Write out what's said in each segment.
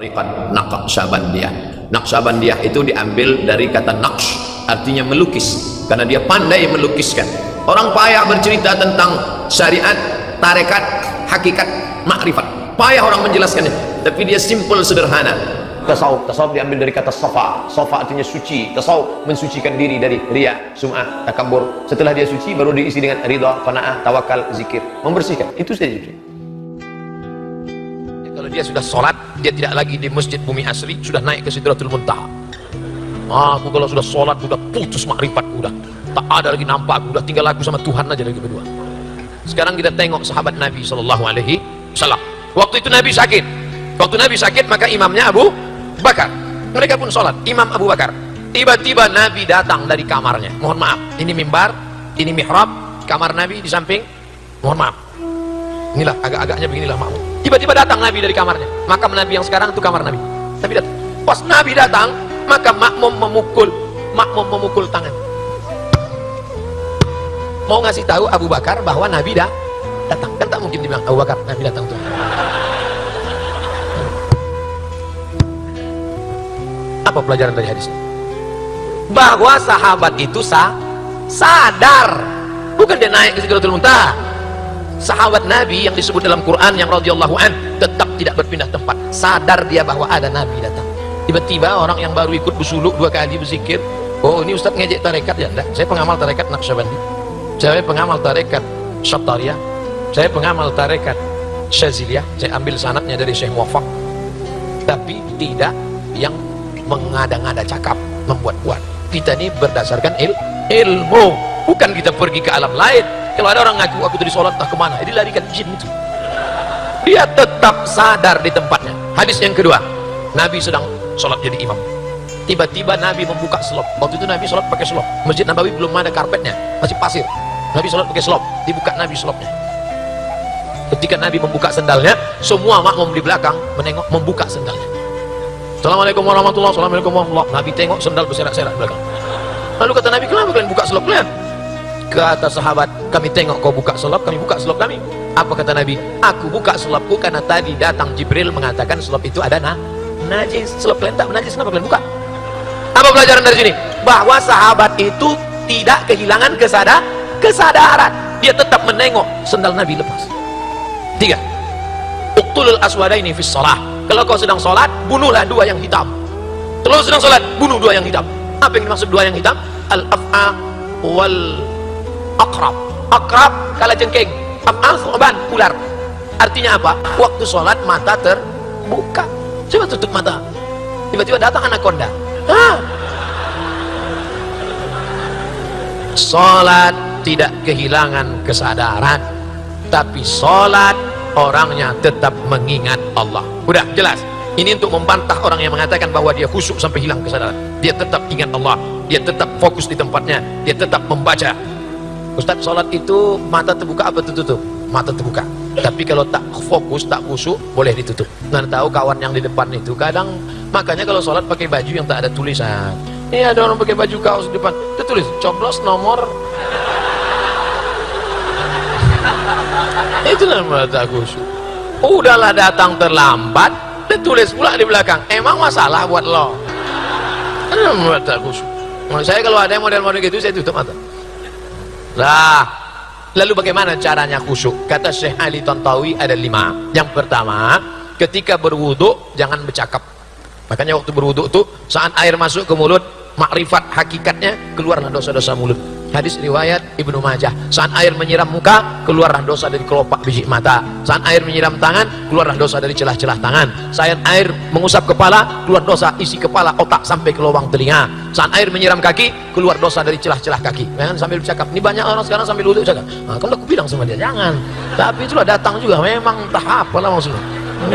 Naqsyabandiyah. Naqsyabandiyah itu diambil dari kata naqsh, artinya melukis, karena dia pandai melukiskan. Orang payah bercerita tentang syariat, tarekat, hakikat, makrifat, payah orang menjelaskannya, tapi dia simple, sederhana. Tasawuf diambil dari kata safa. Safa artinya suci. Tasawuf mensucikan diri dari riya, sum'ah, takabur. Setelah dia suci baru diisi dengan ridha, qanaah, tawakal, zikir, membersihkan. Itu saja. Kalau dia sudah sholat, dia tidak lagi di masjid Bumi Asri, sudah naik ke Sidratul Muntaha. Aku kalau sudah sholat, sudah putus makrifat, udah tak ada lagi nampak, udah tinggal aku sama Tuhan aja lagi berdua. Sekarang kita tengok sahabat Nabi SAW. Waktu itu Nabi sakit. Waktu Nabi sakit, maka imamnya Abu Bakar. Mereka pun sholat, Imam Abu Bakar. Tiba-tiba Nabi datang dari kamarnya. Mohon maaf, ini mimbar, ini mihrab, kamar Nabi di samping. Mohon maaf, inilah agak-agaknya beginilah makmum. Tiba-tiba datang Nabi dari kamarnya. Makam Nabi yang sekarang itu kamar Nabi. Nabi datang. Pas Nabi datang, maka makmum memukul tangan. Mau ngasih tahu Abu Bakar bahwa Nabi dah datang. Kan tak mungkin dibilang Abu Bakar, Nabi datang tuh. Apa pelajaran dari hadis? Bahwa sahabat itu sadar, bukan dia naik ke Sidratul Muntaha. Sahabat Nabi yang disebut dalam Quran yang radhiyallahu an tetap tidak berpindah tempat, sadar dia bahwa ada Nabi datang. Tiba-tiba orang yang baru ikut bersuluk 2 kali berzikir, oh ini Ustaz ngejek tarekat ya? Enggak, saya pengamal tarekat Naqsyabandi, saya pengamal tarekat Syattariyah, saya pengamal tarekat Syaziliyah, saya ambil sanadnya dari Syekh Muwaffaq, tapi tidak yang mengada-ngada cakap, membuat-buat. Kita ini berdasarkan ilmu, bukan kita pergi ke alam lain. Kalau ada orang ngaku aku tadi sholat tak kemana, dia larikan jin itu. Dia tetap sadar di tempatnya. Hadis yang kedua, Nabi sedang sholat jadi imam. Tiba-tiba Nabi membuka selop. Waktu itu Nabi sholat pakai selop. Masjid Nabawi belum ada karpetnya, masih pasir. Nabi sholat pakai selop. Dibuka Nabi selopnya. Ketika Nabi membuka sendalnya, semua makmum di belakang menengok, membuka sendalnya. Assalamualaikum warahmatullahi wabarakatuh. Assalamualaikum warahmatullahi wabarakatuh. Nabi tengok sendal berserak-serak di belakang. Lalu kata Nabi, kenapa kalian buka selop kalian? Kata sahabat, kami tengok kau buka selop, kami buka selop kami. Apa kata Nabi? Aku buka selopku karena tadi datang Jibril mengatakan selop itu ada najis. Selop kalian tak najis, kenapa kalian buka? Apa pelajaran dari sini? Bahwa sahabat itu tidak kehilangan kesadaran. Dia tetap menengok sendal Nabi lepas. 3. Uqtulul aswadaini fis shalah. Kalau kau sedang sholat, bunuhlah 2 yang hitam. Kalau sedang sholat, bunuh 2 yang hitam. Apa yang dimaksud 2 yang hitam? Al-af'a wal aqrab. Aqrab kala jengking, af'al thuban, ular. Artinya apa? Waktu sholat mata terbuka. Coba tutup mata, tiba-tiba datang anaconda. Sholat tidak kehilangan kesadaran, tapi sholat orangnya tetap mengingat Allah. Udah jelas. Ini untuk membantah orang yang mengatakan bahwa dia khusyuk sampai hilang kesadaran. Dia tetap ingat Allah, dia tetap fokus di tempatnya, dia tetap membaca. Ustaz, sholat itu mata terbuka apa tertutup? Mata terbuka. Tapi kalau tak fokus, tak khusyuk, boleh ditutup. Nah, tahu kawan yang di depan itu kadang, makanya kalau sholat pakai baju yang tak ada tulisan. Ini ada orang pakai baju kaos di depan, tertulis coblos nomor. Itu namanya tak khusyuk. Udahlah datang terlambat, ditulis pula di belakang, emang masalah buat lo. Namanya tak khusyuk. Saya kalau ada model-model gitu saya tutup mata. Lah, lalu bagaimana caranya khusyuk? Kata Syekh Ali Tantawi ada 5. Yang pertama, ketika berwudu jangan bercakap. Makanya waktu berwudu tuh saat air masuk ke mulut, makrifat hakikatnya keluarlah dosa-dosa mulut. Hadis riwayat Ibnu Majah. Saat air menyiram muka, keluarlah dosa dari kelopak biji mata. Saat air menyiram tangan, keluarlah dosa dari celah-celah tangan. Saat air mengusap kepala, keluar dosa isi kepala, otak sampai ke lubang telinga. Saat air menyiram kaki, keluar dosa dari celah-celah kaki. Jangan sambil bercakap. Ini banyak orang sekarang sambil wudhu cakap. Nah, kan aku bilang sama dia, jangan. Tapi itulah datang juga, memang entah apalah maksudnya.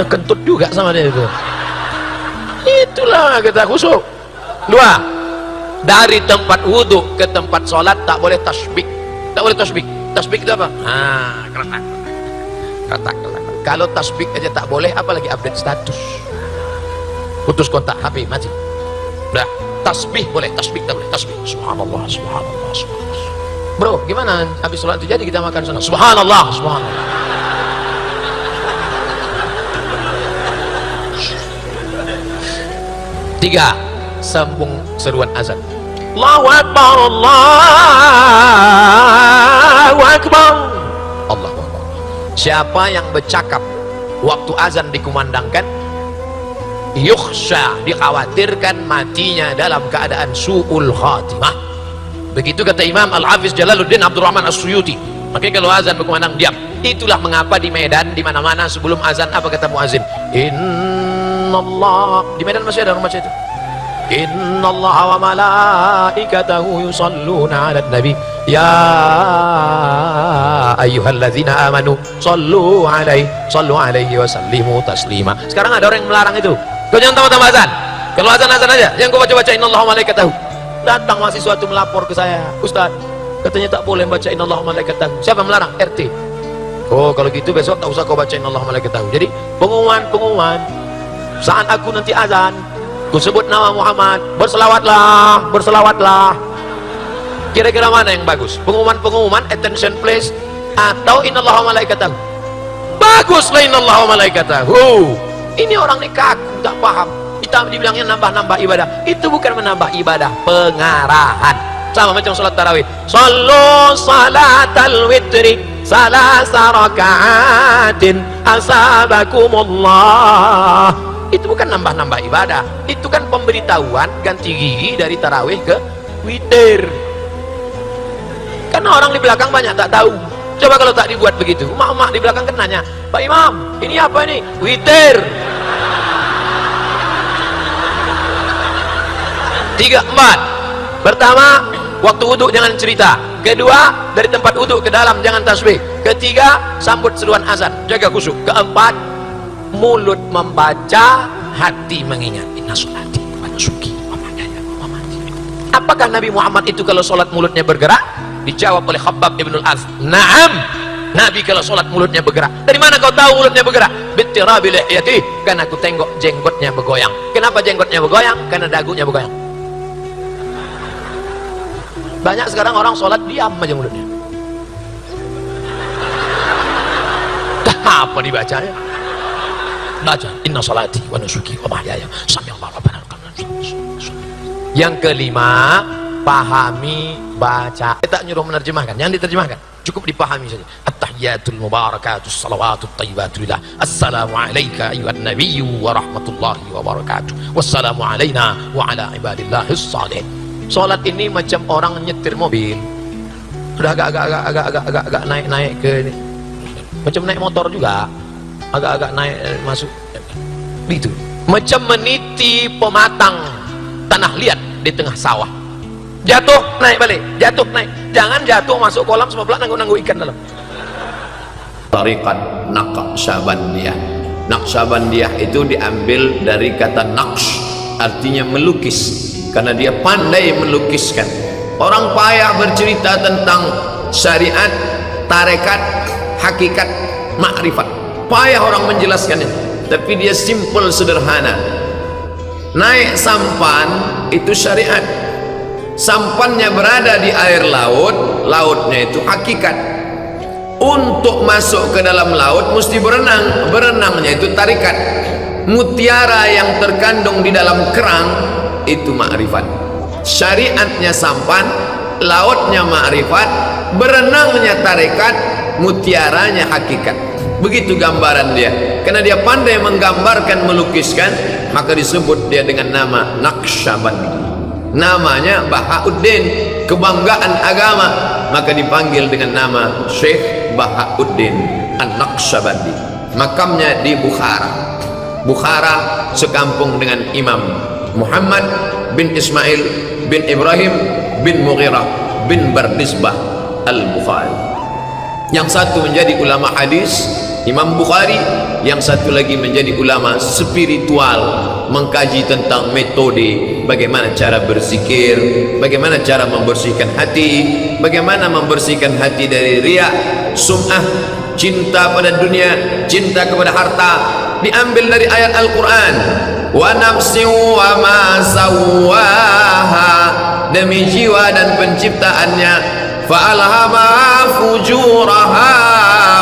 Kentut juga sama dia itu. Itulah kita khusyuk. 2. Dari tempat wudhu ke tempat sholat tak boleh tasbih. Tak boleh tasbih. Tasbih itu apa? Keretak. Kalau tasbih aja tak boleh, apalagi update status. Putus kontak HP mati. Udah, tasbih boleh, tasbih tak boleh. Tasbih. Subhanallah, subhanallah, subhanallah. Bro, gimana habis sholat itu jadi kita makan sana? Subhanallah, subhanallah. Ketiga, sambung seruan azan. Allahu Akbar, Allahu Akbar, Allahu Akbar. Siapa yang bercakap waktu azan dikumandangkan, yukhsha, dikhawatirkan matinya dalam keadaan su'ul khatimah. Begitu kata Imam Al-Hafiz Jalaluddin Abdurrahman As-Suyuti. Makanya kalau azan berkumandang diam. Itulah mengapa di Medan, di mana-mana sebelum azan apa kata muazin? Innallah. Di Medan masih ada rumah itu. Innallaha wa malaikatahu yusalluna 'alan nabi ya ayyuhalladzina amanu sallu alaihi wa sallimu taslima. Sekarang ada orang yang melarang itu. Kau jangan tambah-tambah azan. Kalau azan-azan aja, jangan kau baca-baca innallaha wa malaikatahu. Datang mahasiswa itu melapor ke saya, Ustaz, katanya tak boleh baca innallaha wa malaikatahu. Siapa yang melarang? RT. Oh, kalau gitu besok tak usah kau baca innallaha wa malaikatahu. Jadi pengumuman saat aku nanti azan, ku sebut nama Muhammad, berselawatlah. Kira-kira mana yang bagus? Pengumuman attention please, atau innallaha wa malaikatahu? Baguslah innallaha wa malaikatahu. Ini orang ini kaku, tak paham. Kita dibilangnya nambah-nambah ibadah. Itu bukan menambah ibadah, pengarahan. Sama macam salat tarawih. Sallu salatal witri salasa raka'atin asabakumullah. Itu bukan nambah-nambah ibadah, itu kan pemberitahuan ganti gigi dari tarawih ke witir. Karena orang di belakang banyak tak tahu. Coba kalau tak dibuat begitu, emak-emak di belakang kan nanya, Pak Imam, ini apa ini? Witir. 3, 4. Pertama, waktu wudhu jangan cerita. Kedua, dari tempat wudhu ke dalam jangan tasbih. Ketiga, sambut seruan azan, jaga khusyuk. Keempat, mulut membaca, hati mengingat. Inna sholati wa nusuki wa mahyaya wa mamati. Apakah Nabi Muhammad itu kalau sholat mulutnya bergerak? Dijawab oleh Khabbab ibn al-Arth, na'am. Nabi kalau sholat mulutnya bergerak. Dari mana kau tahu mulutnya bergerak? Bittirabi lihyati, karena aku tengok jenggotnya bergoyang. Kenapa jenggotnya bergoyang? Karena dagunya bergoyang. Banyak sekarang orang sholat diam aja mulutnya. Apa dibacanya? Baca inna salati wa nusuki wa mahyaya sami'allahu rabbana lakal hamd. Yang kelima, pahami baca. Kita nyuruh menerjemahkan, jangan diterjemahkan, cukup dipahami saja. At-tahiyatul mubarakatus salawatut thayyibatulillah. Assalamu alayka ayyuhan nabiyyu wa rahmatullahi wa barakatuh. Wassalamu alayna wa ala ibadillahis shalihin. Salat ini macam orang nyetir mobil. Udah agak naik ke ini. Macam naik motor juga. Agak naik masuk itu macam meniti pematang tanah liat di tengah sawah. Jatuh naik balik, jatuh naik, jangan jatuh masuk kolam semua pula nanggu ikan dalam. Tariqat Naqsyabandiyah. Naqsyabandiyah itu diambil dari kata naqsh, artinya melukis, karena dia pandai melukiskan. Orang payah bercerita tentang syariat, tarekat, hakikat, makrifat. Payah orang menjelaskannya, tapi dia simple, sederhana. Naik sampan itu syariat. Sampannya berada di air laut, lautnya itu hakikat. Untuk masuk ke dalam laut mesti berenang, berenangnya itu tarikat. Mutiara yang terkandung di dalam kerang itu makrifat. Syariatnya sampan, lautnya makrifat, berenangnya tarikat, mutiaranya hakikat. Begitu gambaran dia, karena dia pandai menggambarkan, melukiskan, maka disebut dia dengan nama Naqsyabandi. Namanya Bahauddin, kebanggaan agama, maka dipanggil dengan nama Syekh Bahauddin An-Naqsyabandi. Makamnya di Bukhara. Bukhara sekampung dengan Imam Muhammad bin Ismail bin Ibrahim bin Mughirah bin Bardisbah Al-Bukhari. Yang satu menjadi ulama hadis, Imam Bukhari, yang satu lagi menjadi ulama spiritual, mengkaji tentang metode bagaimana cara berzikir, bagaimana cara membersihkan hati, bagaimana membersihkan hati dari riya, sum'ah, cinta pada dunia, cinta kepada harta. Diambil dari ayat Al-Quran, wa nafsi wa ma sawwaha, demi jiwa dan penciptaannya, fa'alhamaha fujuraha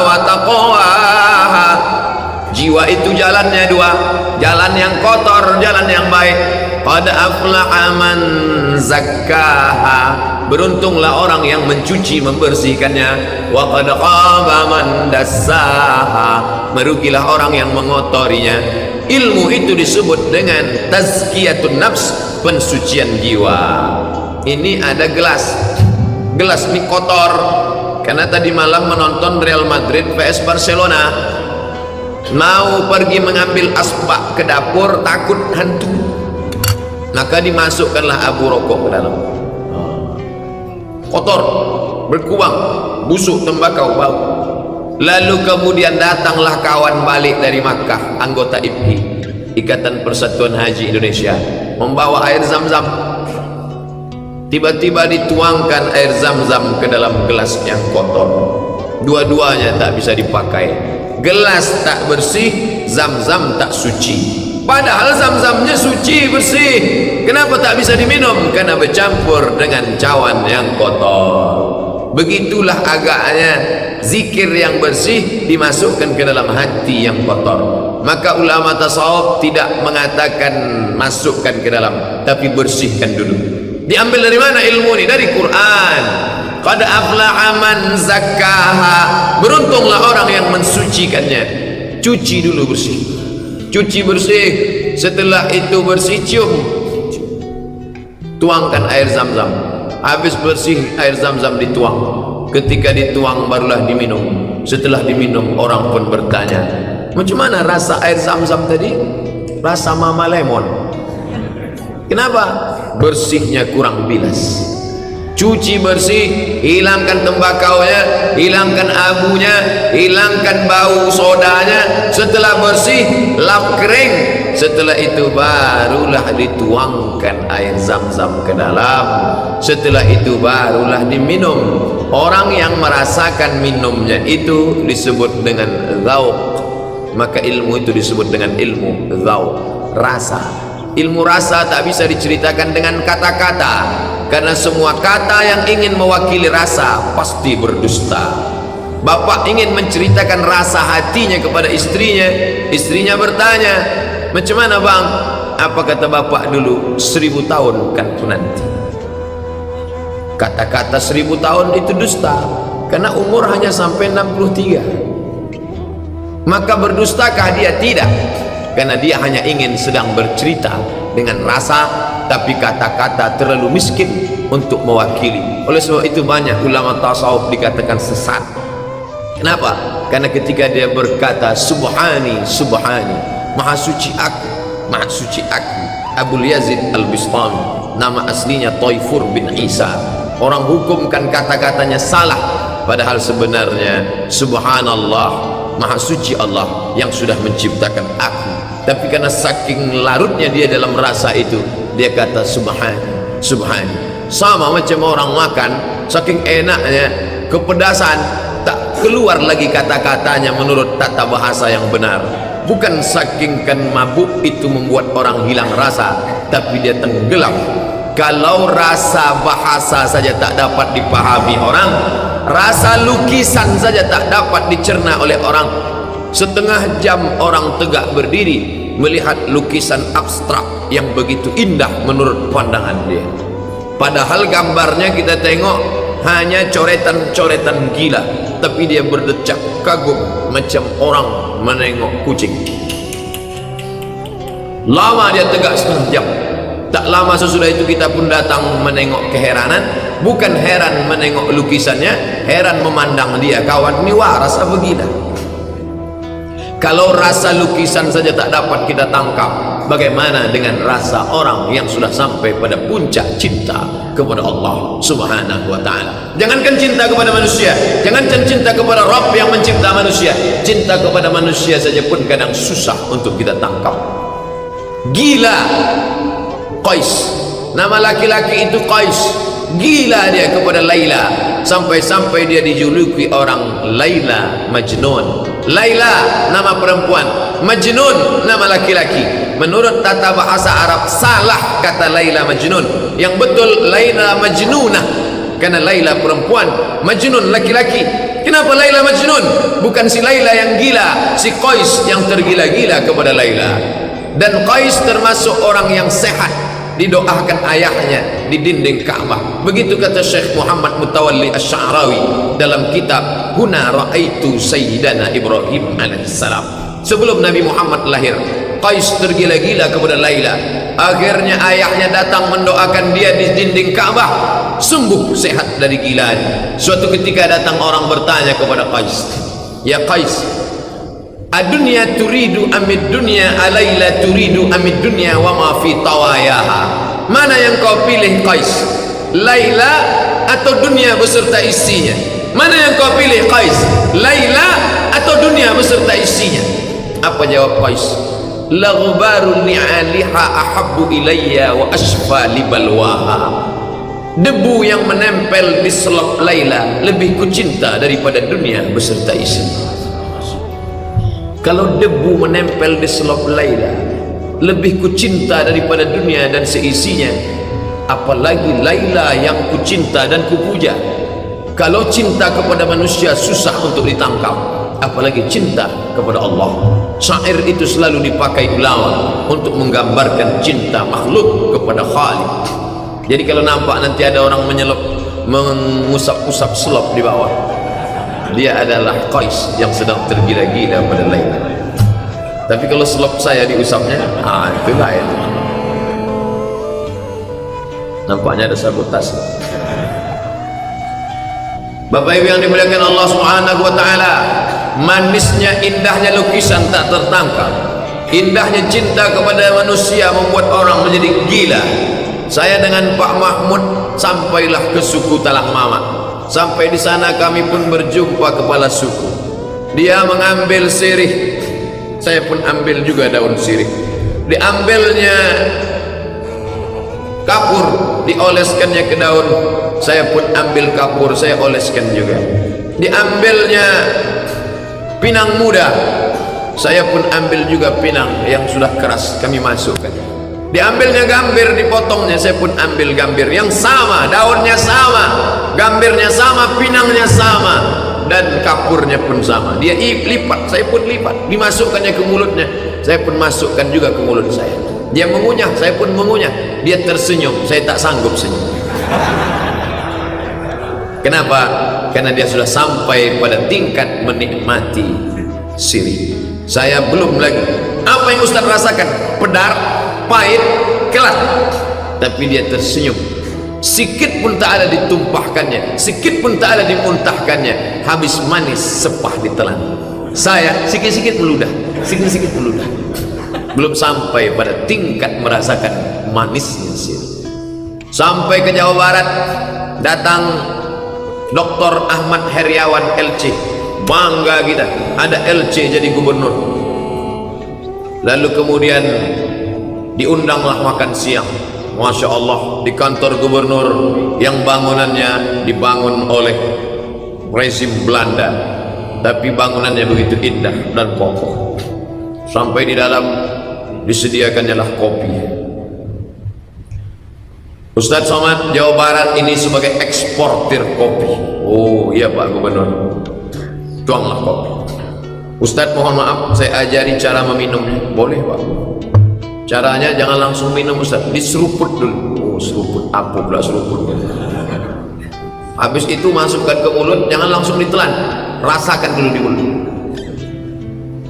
wa taqwaha. Jiwa itu jalannya dua, jalan yang kotor, jalan yang baik. qad aflaha man zakkaha, beruntunglah orang yang mencuci membersihkannya, wa qad khaba man dassaha, merugilah orang yang mengotorinya. Ilmu itu disebut dengan tazkiyatun nafs, pensucian jiwa. Ini ada gelas ini kotor karena tadi malam menonton Real Madrid vs Barcelona. Mau pergi mengambil asbak ke dapur, takut hantu, maka dimasukkanlah abu rokok ke dalam. Kotor, berkuang, busuk, tembakau, bau. Lalu kemudian datanglah kawan balik dari Makkah, anggota IPHI, Ikatan Persatuan Haji Indonesia, membawa air zam-zam. Tiba-tiba dituangkan air zam-zam ke dalam gelas yang kotor. Dua-duanya tak bisa dipakai. Gelas tak bersih, zam-zam tak suci. Padahal zam-zamnya suci, bersih. Kenapa tak bisa diminum? Karena bercampur dengan cawan yang kotor. Begitulah agaknya zikir yang bersih dimasukkan ke dalam hati yang kotor. Maka ulama tasawuf tidak mengatakan masukkan ke dalam, tapi bersihkan dulu. Diambil dari mana ilmu ini? Dari Quran. Qad aflaha man zakkaha, beruntunglah orang yang mensucikannya. Cuci dulu bersih, cuci bersih. Setelah itu bersih, cium, tuangkan air zam-zam. Habis bersih, air zam-zam dituang. Ketika dituang barulah diminum. Setelah diminum, orang pun bertanya, macam mana rasa air zam-zam tadi? Rasa mama lemon. Kenapa? Bersihnya kurang bilas. Cuci bersih, hilangkan tembakaunya, hilangkan abunya, hilangkan bau sodanya. Setelah bersih, lap kering. Setelah itu barulah dituangkan air zam-zam ke dalam. Setelah itu barulah diminum. Orang yang merasakan minumnya itu disebut dengan dzauq. Maka ilmu itu disebut dengan ilmu dzauq, rasa. Ilmu rasa tak bisa diceritakan dengan kata-kata, karena semua kata yang ingin mewakili rasa pasti berdusta. Bapak ingin menceritakan rasa hatinya kepada istrinya. Istrinya bertanya, macam mana bang? Apa kata bapak dulu? 1000 tahun kan nanti. Kata-kata 1000 tahun itu dusta, karena umur hanya sampai 63. Maka berdustakah dia? Tidak, karena dia hanya ingin sedang bercerita dengan rasa, tapi kata-kata terlalu miskin untuk mewakili. Oleh sebab itu banyak ulama tasawuf dikatakan sesat. Kenapa? Karena ketika dia berkata subhani, subhani, maha suci aku, maha suci aku. Abu Yazid Al-Bistami, nama aslinya Taifur bin Isa. Orang hukumkan kata-katanya salah, padahal sebenarnya subhanallah, maha suci Allah yang sudah menciptakan aku. Tapi karena saking larutnya dia dalam rasa itu, dia kata subhani, subhani. Sama macam orang makan, saking enaknya, kepedasan, tak keluar lagi kata-katanya menurut tata bahasa yang benar. Bukan saking kan mabuk itu membuat orang hilang rasa, tapi dia tenggelam. Kalau rasa bahasa saja tak dapat dipahami orang, rasa lukisan saja tak dapat dicerna oleh orang. Setengah jam orang tegak berdiri melihat lukisan abstrak yang begitu indah menurut pandangan dia. Padahal gambarnya kita tengok hanya coretan-coretan gila, tapi dia berdecak kagum macam orang menengok kucing. Lama dia tegak setengah jam. Tak lama sesudah itu kita pun datang menengok keheranan. Bukan heran menengok lukisannya, heran memandang dia. Kawan ini waras apa gila? Kalau rasa lukisan saja tak dapat kita tangkap, bagaimana dengan rasa orang yang sudah sampai pada puncak cinta kepada Allah Subhanahu wa ta'ala? Jangankan cinta kepada manusia, jangankan cinta kepada Rabb yang mencipta manusia, cinta kepada manusia saja pun kadang susah untuk kita tangkap. Gila Qais, nama laki-laki itu Qais. Gila dia kepada Laila, sampai-sampai dia dijuluki orang Laila Majnun. Laila nama perempuan, Majnun nama laki-laki. Menurut tata bahasa Arab salah kata Laila Majnun. Yang betul Laila Majnunah, karena Laila perempuan, Majnun laki-laki. Kenapa Laila Majnun? Bukan si Laila yang gila, si Qais yang tergila-gila kepada Laila. Dan Qais termasuk orang yang sehat. didoakan ayahnya di dinding Ka'bah. Begitu kata Syekh Muhammad Mutawalli Asy-Sya'rawi dalam kitab Huna Ra'aitu Sayyidana Ibrahim alaihissalam. Sebelum Nabi Muhammad lahir, Qais tergila-gila kepada Laila. Akhirnya ayahnya datang mendoakan dia di dinding Ka'bah, sembuh sehat dari gilaan. Suatu ketika datang orang bertanya kepada Qais, "Ya Qais, adunya turidu amid dunya alayla turidu amid dunya wa ma fi tawayaha?" Mana yang kau pilih Qais, Laila atau dunia beserta isinya? Mana yang kau pilih Qais, Laila atau dunia beserta isinya? Apa jawab Qais? Laghbarul ni'aliha ahabbu ilayya wa ashfa libalwaha. Debu yang menempel di selop Laila lebih kucinta daripada dunia beserta isinya. Kalau debu menempel di selop Laila lebih kucinta daripada dunia dan seisinya, apalagi Laila yang kucinta dan kupuja. Kalau cinta kepada manusia susah untuk ditangkap, apalagi cinta kepada Allah. Syair itu selalu dipakai ulama untuk menggambarkan cinta makhluk kepada Khalik. Jadi kalau nampak nanti ada orang mengusap-usap selop di bawah, dia adalah Qais yang sedang tergila-gila pada Laila. Tapi kalau selop saya diusapnya, itu lain. Nampaknya ada sabotase. Bapak Ibu yang dimuliakan Allah Subhanahu wa taala, manisnya, indahnya lukisan tak tertangkap. Indahnya cinta kepada manusia membuat orang menjadi gila. Saya dengan Pak Mahmud sampailah ke suku Talang Mama. Sampai di sana kami pun berjumpa kepala suku. Dia mengambil sirih, saya pun ambil juga daun sirih. Diambilnya kapur, dioleskannya ke daun, saya pun ambil kapur, saya oleskan juga. Diambilnya pinang muda, saya pun ambil juga pinang yang sudah keras, kami masukkan. Diambilnya gambir, dipotongnya, saya pun ambil gambir yang sama, daunnya sama, gambirnya sama, pinangnya sama, dan kapurnya pun sama. Dia lipat, saya pun lipat. Dimasukkannya ke mulutnya, saya pun masukkan juga ke mulut saya. Dia mengunyah, saya pun mengunyah. Dia tersenyum, saya tak sanggup senyum. Kenapa? Karena dia sudah sampai pada tingkat menikmati sirih. Saya belum lagi. Apa yang Ustaz rasakan? Pedar, pahit, kelat. Tapi dia tersenyum. Sikit pun tak ada ditumpahkannya, sikit pun tak ada dimuntahkannya. Habis manis sepah ditelan. Saya sikit-sikit meludah, sikit-sikit meludah. Belum sampai pada tingkat merasakan manisnya sirih. Sampai ke Jawa Barat, datang Dr. Ahmad Heriawan LC. Bangga kita, ada LC jadi gubernur. Lalu kemudian diundanglah makan siang. Masya Allah, di kantor gubernur yang bangunannya dibangun oleh rezim Belanda, tapi bangunannya begitu indah dan kokoh. Sampai di dalam disediakannya lah kopi. Ustadz Somad, Jawa Barat ini sebagai eksportir kopi. Oh iya Pak Gubernur, tuanglah kopi. Ustadz mohon maaf, saya ajari cara meminumnya. Boleh Pak. Caranya jangan langsung minum Ustadz, diseruput dulu. Oh seruput, apa pula seruput? Habis itu masukkan ke mulut, jangan langsung ditelan, rasakan dulu di mulut.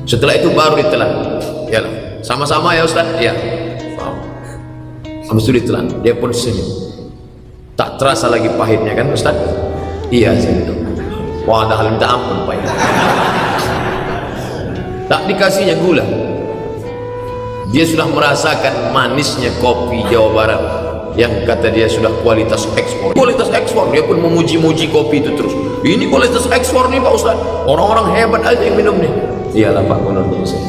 Setelah itu baru ditelan. Ya, sama-sama ya Ustadz. Ya. Habis itu ditelan, dia pun senyum. Tak terasa lagi pahitnya kan Ustadz? Iya saya minum. Wah dah minta ampun pahit. Tak dikasihnya gula. Dia sudah merasakan manisnya kopi Jawa Barat yang kata dia sudah kualitas ekspor. Kualitas ekspor, dia pun memuji-muji kopi itu terus. Ini kualitas ekspor nih Pak Ustadz. Orang-orang hebat aja yang minum nih. Iyalah Pak menurut saya.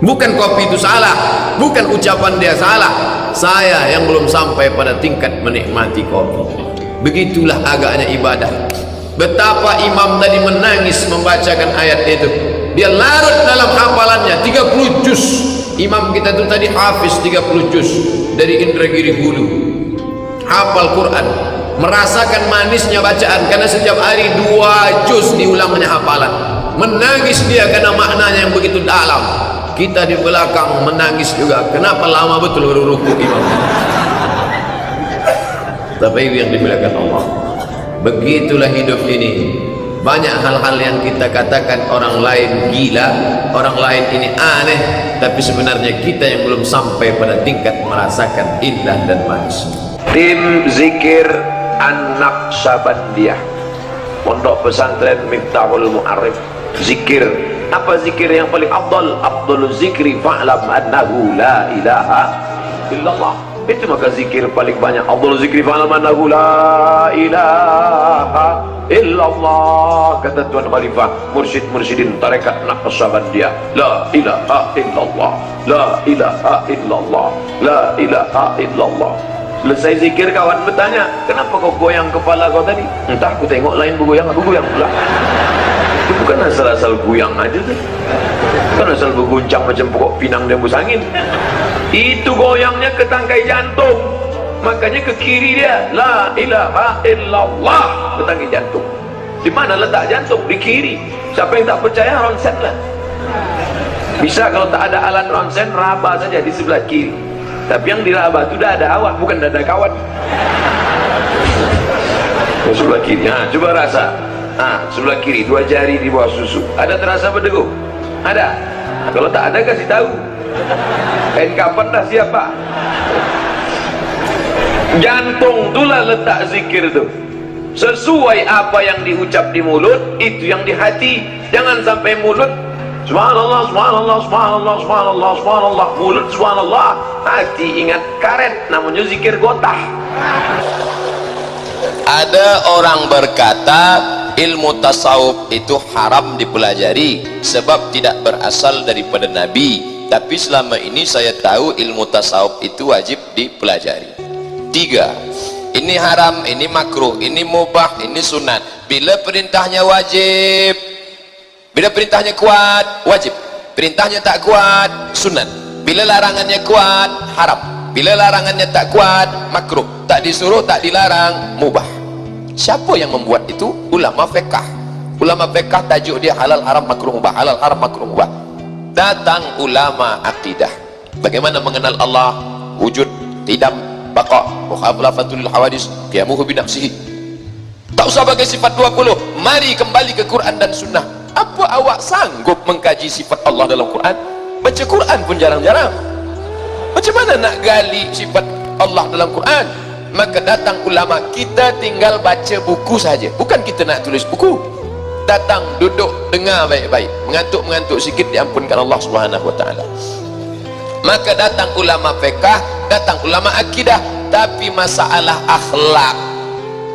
Bukan kopi itu salah, bukan ucapan dia salah. Saya yang belum sampai pada tingkat menikmati kopi. Begitulah agaknya ibadah. Betapa imam tadi menangis membacakan ayat itu. Dia larut dalam hafalannya 30 juz. Imam kita itu tadi hafiz 30 juz dari Indragiri Hulu. Hafal Quran, merasakan manisnya bacaan karena setiap hari 2 juz diulangnya hafalan. Menangis dia karena maknanya yang begitu dalam. kita di belakang menangis juga. Kenapa lama betul baru rukuk imam? Tapi yang dimuliakan Allah, begitulah hidup ini. Banyak hal-hal yang kita katakan orang lain gila, orang lain ini aneh, tapi sebenarnya kita yang belum sampai pada tingkat merasakan indah dan manis. Tim zikir An-Naqsabandiyah, Pondok Pesantren Miftahul Mu'arif. Zikir, apa zikir yang paling afdal? Afdalul zikri fa'lam annahu la ilaha illallah. Itu maka zikir paling banyak. Afdalul zikri fa'lam annahu la ilaha illallah. Kata Tuan Khalifah, mursyid-mursyidin tarekat Naqsabandiyah, la ilaha illallah, la ilaha illallah, la ilaha illallah. Selesai zikir, kawan bertanya, kenapa kau goyang kepala kau tadi? Entah, aku tengok lain bergoyang, aku goyang pula. Itu bukan asal-asal goyang aja tuh, bukan asal berguncang macam pokok pinang dan hembus angin. Itu goyangnya ke tangkai jantung, makanya ke kiri dia, la ilaha illallah, ke tangkai jantung. Di mana letak jantung? Di kiri. Siapa yang tak percaya, ronsen lah. Bisa kalau tak ada alat ronsen, raba saja di sebelah kiri. Tapi yang diraba itu dah ada awak, bukan dada kawan. Sebelah kiri, coba rasa. Sebelah kiri, 2 jari di bawah susu. Ada terasa berdegup? Ada. Kalau tak ada, kasih tahu. Kain kapan dah siapa? Jantung itulah letak zikir itu. Sesuai apa yang diucap di mulut, itu yang di hati. Jangan sampai mulut subhanallah, subhanallah, subhanallah, subhanallah, subhanallah, mulut subhanallah, hati ingat karet, namanya zikir gotah. Ada orang berkata ilmu tasawuf itu haram dipelajari sebab tidak berasal daripada Nabi. Tapi selama ini saya tahu ilmu tasawuf itu wajib dipelajari. 3. Ini haram, ini makruh, ini mubah, ini sunat. Bila perintahnya wajib, bila perintahnya kuat, wajib. Perintahnya tak kuat, sunat. Bila larangannya kuat, haram. Bila larangannya tak kuat, makruh. Tak disuruh, tak dilarang, mubah. Siapa yang membuat itu? Ulama fiqh. Ulama fiqh tajuk dia halal haram makruh mubah, halal haram makruh mubah. Datang ulama akidah. Bagaimana mengenal Allah? Wujud, tidak, baqa, mukhalafatul hawadis, qiyamuhu bi nafsihi. Tak usah pakai sifat 20. Mari kembali ke Quran dan sunnah. Apa awak sanggup mengkaji sifat Allah dalam Quran? Baca Quran pun jarang-jarang. Macam mana nak gali sifat Allah dalam Quran? Maka datang ulama, kita tinggal baca buku saja, bukan kita nak tulis buku. Datang, duduk, dengar baik-baik, mengantuk-mengantuk sikit diampunkan Allah Subhanahu wa taala. Maka datang ulama fiqh, datang ulama akidah, tapi masalah akhlak,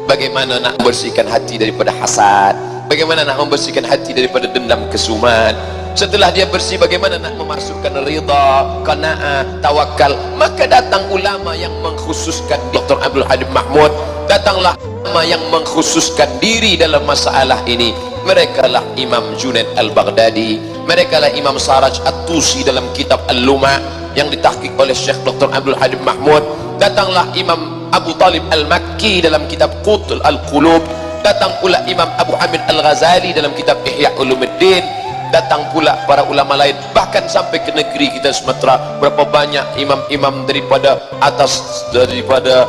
bagaimana nak membersihkan hati daripada hasad, bagaimana nak membersihkan hati daripada dendam kesumat. Setelah dia bersih, bagaimana nak memasukkan rida, qanaah, tawakal. Maka datang ulama yang mengkhususkan, Dr. Abdul Halim Mahmud. Datanglah ulama yang mengkhususkan diri dalam masalah ini. Mereka lah Imam Junaid Al-Baghdadi, mereka lah Imam Saraj At-Tusi dalam kitab Al-Luma yang ditahqiq oleh Syekh Dr. Abdul Halim Mahmud. Datanglah Imam Abu Talib Al-Makki dalam kitab Qutul Al-Qulub. Datang pula Imam Abu Hamid Al-Ghazali dalam kitab Ihya Ulumuddin. Datang pula para ulama lain, bahkan sampai ke negeri kita Sumatera. Berapa banyak imam-imam daripada atas, daripada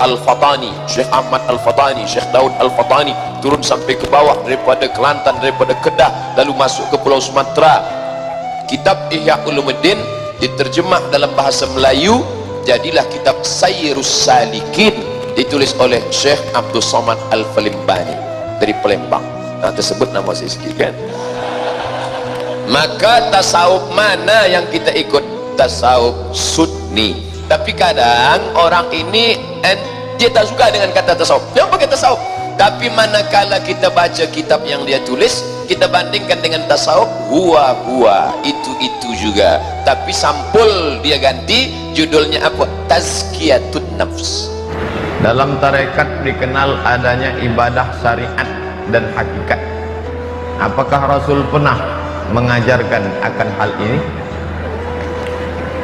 Al-Fatani, Syekh Ahmad Al-Fatani, Syekh Daud Al-Fatani, turun sampai ke bawah, daripada Kelantan, daripada Kedah, lalu masuk ke Pulau Sumatera. Kitab Ihya Ulumuddin diterjemah dalam bahasa Melayu, jadilah kitab Sayyirus Salikin, ditulis oleh Syekh Abdul Somad Al-Falimbani dari Palembang. Tersebut nama saya sikit kan. Maka tasawuf mana yang kita ikut? Tasawuf sunni. Tapi kadang orang ini dia tak suka dengan kata tasawuf, dia pakai tasawuf. Tapi manakala kita baca kitab yang dia tulis, kita bandingkan dengan tasawuf, huwa itu juga, tapi sampul dia ganti, judulnya apa? Tazkiyatun nafs. Dalam tarekat dikenal adanya ibadah syariat dan hakikat. Apakah Rasul pernah mengajarkan akan hal ini?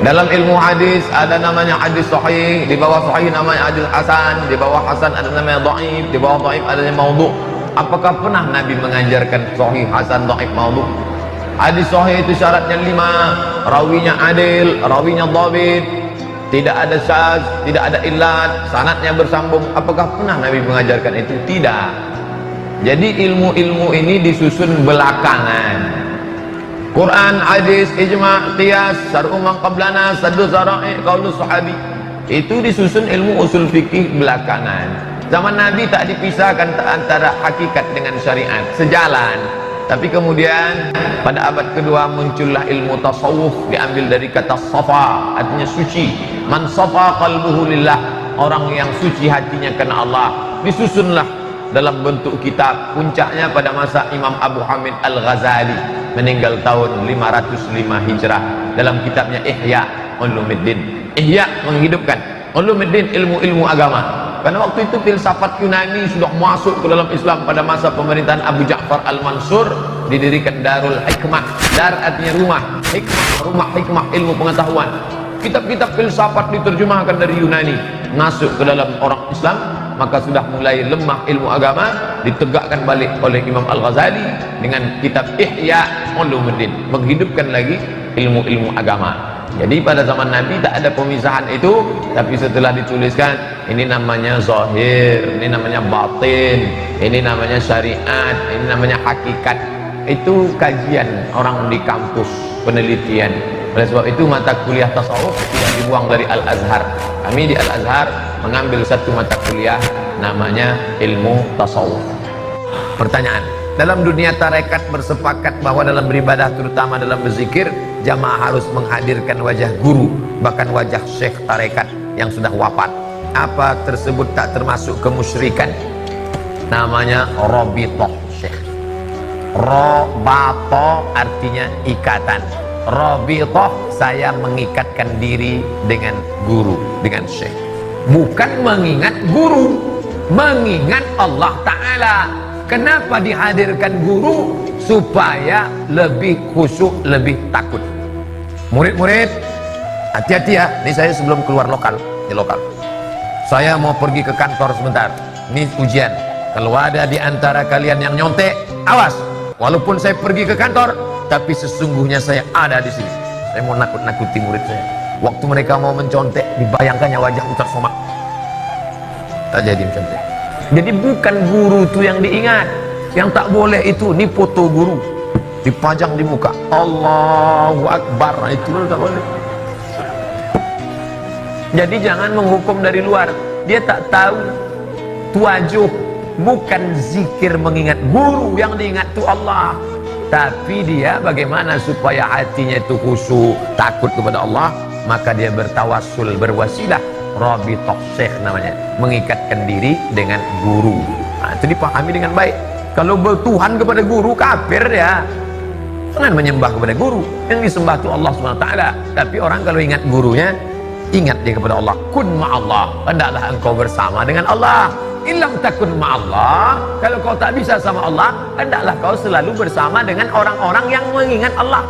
Dalam ilmu hadis ada namanya hadis sahih, di bawah sahih namanya hadis hasan, di bawah hasan ada namanya dhaif, di bawah dhaif ada namanya maudhu. Apakah pernah Nabi mengajarkan sahih, hasan, dhaif, maudhu? Hadis sahih itu syaratnya 5, rawinya adil, rawinya dhabit, tidak ada syaz, tidak ada illat, sanadnya bersambung. Apakah pernah Nabi mengajarkan itu? Tidak. Jadi ilmu-ilmu ini disusun belakangan. Quran, hadis, ijma', qiyas, syar'u man qablana, saddu zara'i, qaulus sahabi. Itu disusun ilmu usul fikih belakangan. Zaman Nabi tak dipisahkan antara hakikat dengan syariat, sejalan. Tapi kemudian pada abad kedua muncullah ilmu tasawuf, diambil dari kata safa, artinya suci. Man safa qalbuhu lillah, orang yang suci hatinya karena Allah. Disusunlah dalam bentuk kitab. Puncaknya pada masa Imam Abu Hamid Al-Ghazali, meninggal tahun 505 Hijrah, dalam kitabnya Ihya Ulumuddin. Ihya menghidupkan Ulumuddin, ilmu-ilmu agama. Karena waktu itu filsafat Yunani sudah masuk ke dalam Islam. Pada masa pemerintahan Abu Ja'far Al-Mansur didirikan Darul Hikmah. Dar artinya rumah, hikmah, rumah hikmah, ilmu pengetahuan. Kitab-kitab filsafat diterjemahkan dari Yunani masuk ke dalam orang Islam. Maka sudah mulai lemah ilmu agama, ditegakkan balik oleh Imam Al-Ghazali dengan kitab Ihya Ulumuddin, menghidupkan lagi ilmu-ilmu agama. Jadi pada zaman Nabi tak ada pemisahan itu, tapi setelah dituliskan, ini namanya zahir, ini namanya batin, ini namanya syariat, ini namanya hakikat. Itu kajian orang di kampus, penelitian. Oleh sebab itu mata kuliah tasawuf tidak dibuang dari Al-Azhar. Kami di Al-Azhar mengambil satu mata kuliah namanya ilmu tasawuf. Pertanyaan, dalam dunia tarekat bersepakat bahwa dalam beribadah, terutama dalam berzikir, jamaah harus menghadirkan wajah guru, bahkan wajah syekh tarekat yang sudah wafat. Apa tersebut tak termasuk kemusyrikan? Namanya robitoh syekh. Robato artinya ikatan. Robitoh, saya mengikatkan diri dengan guru, dengan syekh. Bukan mengingat guru, mengingat Allah Ta'ala. Kenapa dihadirkan guru? Supaya lebih khusyuk, lebih takut. Murid-murid, hati-hati ya. Ini saya sebelum keluar lokal, di lokal. Saya mau pergi ke kantor sebentar. Ini ujian. Kalau ada di antara kalian yang nyontek, awas. Walaupun saya pergi ke kantor, tapi sesungguhnya saya ada di sini. Saya mau nakut-nakuti murid saya. Waktu mereka mau mencontek, dibayangkannya wajah Ustaz Somad. Tak jadi mencontek. Jadi bukan guru itu yang diingat. Yang tak boleh itu, ini foto guru dipajang di muka. Allahu Akbar, itu tak boleh. Jadi jangan menghukum dari luar. Dia tak tahu tuajuh. Bukan zikir mengingat guru, yang diingat itu Allah. Tapi dia bagaimana supaya hatinya itu khusyuk, takut kepada Allah. Maka dia bertawassul, berwasilah. Rabitoh syekh namanya, mengikatkan diri dengan guru. Nah, itu dipahami dengan baik. Kalau bertuhan kepada guru, kafir ya. Jangan menyembah kepada guru. Yang disembah itu Allah SWT. Tapi orang kalau ingat gurunya, ingat dia kepada Allah. Kun ma'allah, hendaklah engkau bersama dengan Allah. Ilam takun ma'allah, kalau kau tak bisa sama Allah, hendaklah kau selalu bersama dengan orang-orang yang mengingat Allah.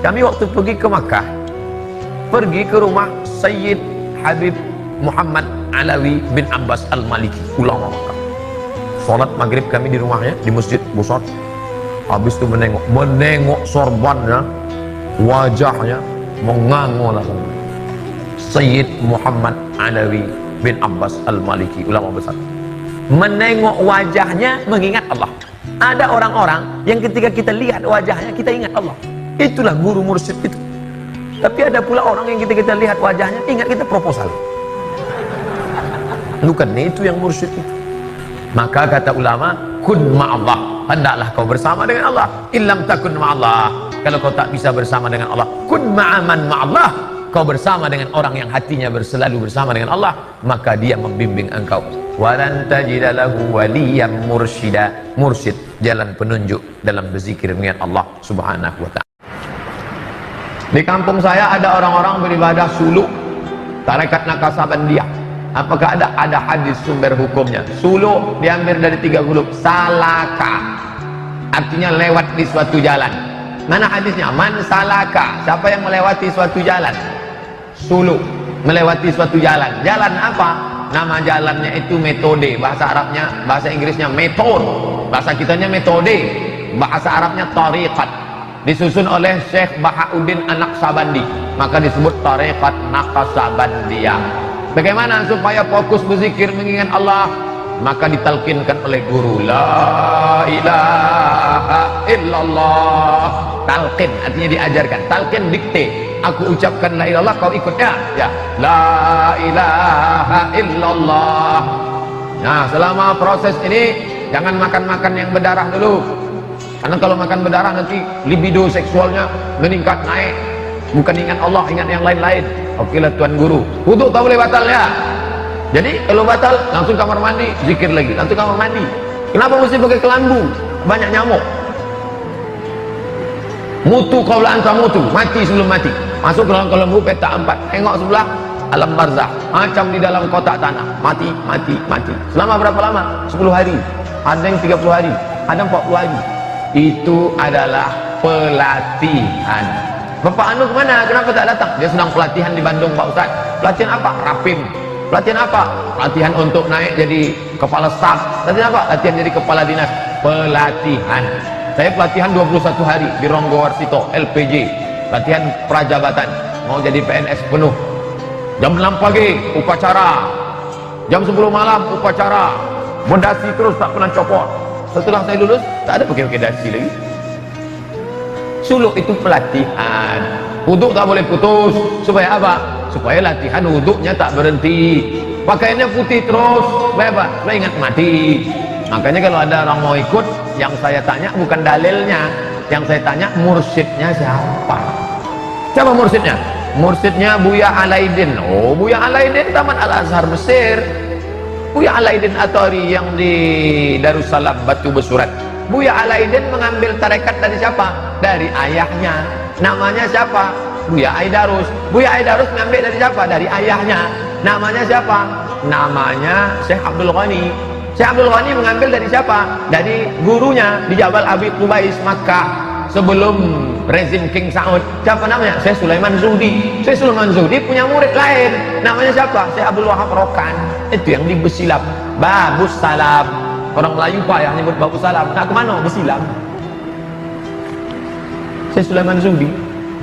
Kami waktu pergi ke Makkah, pergi ke rumah Sayyid Habib Muhammad Alawi bin Abbas Al-Maliki, ulama Makkah. Salat maghrib kami di rumahnya, di masjid besar. Habis itu menengok sorbannya, wajahnya mengangolah. Sayyid Muhammad Alawi bin Abbas Al-Maliki, ulama besar. Menengok wajahnya mengingat Allah. Ada orang-orang yang ketika kita lihat wajahnya kita ingat Allah. Itulah guru mursyid itu. Tapi ada pula orang yang ketika kita lihat wajahnya ingat kita proposal. Bukan itu yang mursyid itu. Maka kata ulama, kun ma'allah, hendaklah kau bersama dengan Allah. Illam takun ma'allah, kalau kau tak bisa bersama dengan Allah, kun ma'aman ma'allah, kau bersama dengan orang yang hatinya selalu bersama dengan Allah, maka dia membimbing engkau. Walan tajida lahu waliyan mursyida, mursyid, jalan penunjuk dalam berzikir mengingat Allah Subhanahu wa ta'ala. Di kampung saya ada orang-orang beribadah suluk, tarekat Naksabandia. Apakah ada hadis sumber hukumnya? Suluk diambil dari 3 huruf, salaka, artinya lewat di suatu jalan. Mana hadisnya? Man salaka, siapa yang melewati suatu jalan? Suluk, melewati suatu jalan. Jalan apa? Nama jalannya itu metode. Bahasa Arabnya, bahasa Inggrisnya method, bahasa kitanya metode, bahasa Arabnya tariqat. disusun oleh Syekh Bahauddin An-Naqsabandi, maka disebut tarekat Naqsabandiyah. Bagaimana supaya fokus berzikir mengingat Allah? Maka ditalkinkan oleh guru, la ilaha illallah. Talqin artinya diajarkan, talqin dikte, aku ucapkan la ilallah, kau ikut ya, la ilaha illallah. Nah, selama proses ini jangan makan-makan yang berdarah dulu, karena kalau makan berdarah nanti libido seksualnya meningkat naik, bukan ingat Allah, ingat yang lain-lain. Oke lah Tuan Guru, wudu tak boleh batal ya. Jadi kalau batal langsung kamar mandi, zikir lagi, langsung kamar mandi. Kenapa mesti pakai kelambu? Banyak nyamuk. Mutu qaula anta mutu, mati sebelum mati. Masuk ke dalam kelambu peta 4, tengok sebelah alam barzah, macam di dalam kotak tanah, mati. Selama berapa lama? 10 hari, ada yang 30 hari, ada 40 hari. Itu adalah pelatihan. Bapak Anu kemana? Kenapa tak datang? Dia sedang pelatihan di Bandung Pak Ustaz. Pelatihan apa? Rapim. Pelatihan apa? Pelatihan untuk naik jadi kepala staf. Pelatihan apa? Latihan jadi kepala dinas. Pelatihan. Saya pelatihan 21 hari di Ronggo Warsito, LPJ. Pelatihan prajabatan. Mau jadi PNS penuh. Jam 6 pagi upacara. Jam 10 malam upacara. Mendasi terus tak pernah copot. Setelah saya lulus, tak ada pakai dasi lagi. Suluk itu pelatihan. Wuduk tak boleh putus. Supaya apa? Supaya latihan wuduknya tak berhenti. Pakaiannya putih terus. Supaya apa? Supaya ingat mati. Makanya kalau ada orang mau ikut, yang saya tanya bukan dalilnya, yang saya tanya mursyidnya siapa. Siapa mursyidnya? Mursyidnya Buya Alaidin. Oh, Buya Alaidin Taman Al-Azhar Mesir. Buya Alaidin Athari yang di Darussalam Batu Besurat. Buya Alaidin mengambil tarekat dari siapa? Dari ayahnya. Namanya siapa? Buya Aidarus. Buya Aidarus mengambil dari siapa? Dari ayahnya. Namanya siapa? Namanya Syekh Abdul Ghani. Syekh Abdul Ghani mengambil dari siapa? Dari gurunya di Jabal Abi Qubais Makkah sebelum rezim King Saud. Siapa namanya? Syekh Sulaiman Zuhdi. Syekh Sulaiman Zuhdi punya murid lain. Namanya siapa? Syekh Abdul Wahab Rokan. Itu yang di Besilam. Babus Salam. Orang Melayu Pak yang nyebut Babus Salam. Nak kemana? Besilam. Syekh Sulaiman Zuhdi.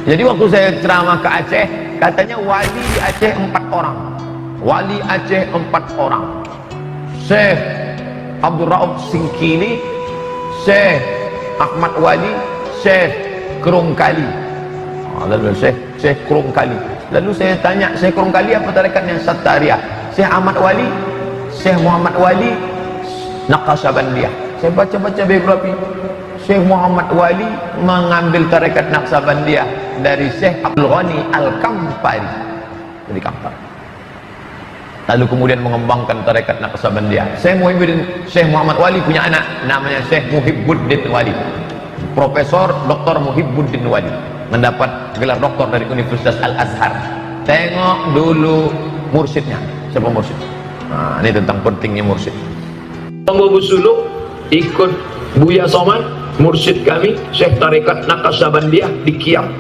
Jadi waktu saya ceramah ke Aceh, katanya wali di Aceh 4 orang. Wali Aceh 4 orang. Syekh Abdul Rauf Singkili, Syekh Ahmad Wali, Syekh Kerongkali. Lalu Syekh Kerongkali. Lalu saya tanya, Syekh Kerongkali apa tarekatnya? Sattariyah. Syekh Ahmad Wali, Syekh Muhammad Wali, Naqsabandiyah. Saya baca-baca biografi. Syekh Muhammad Wali mengambil tarekat Naqsabandiyah dari Syekh Abdul Ghani Al-Kampari dari Kampar. Lalu kemudian mengembangkan tarekat Naqsabandiyah. Syekh Muhammad Wali punya anak namanya Syekh Muhibbuddin Wali. Profesor Dr. Muhibbuddin Wali mendapat gelar doktor dari Universitas Al-Azhar. Tengok dulu mursyidnya. Siapa mursyid? Nah, ini tentang pentingnya mursyid. Tunggu Suluk ikut Buya Somad, mursyid kami, Syekh tarekat Naqsabandiyah di Kiam.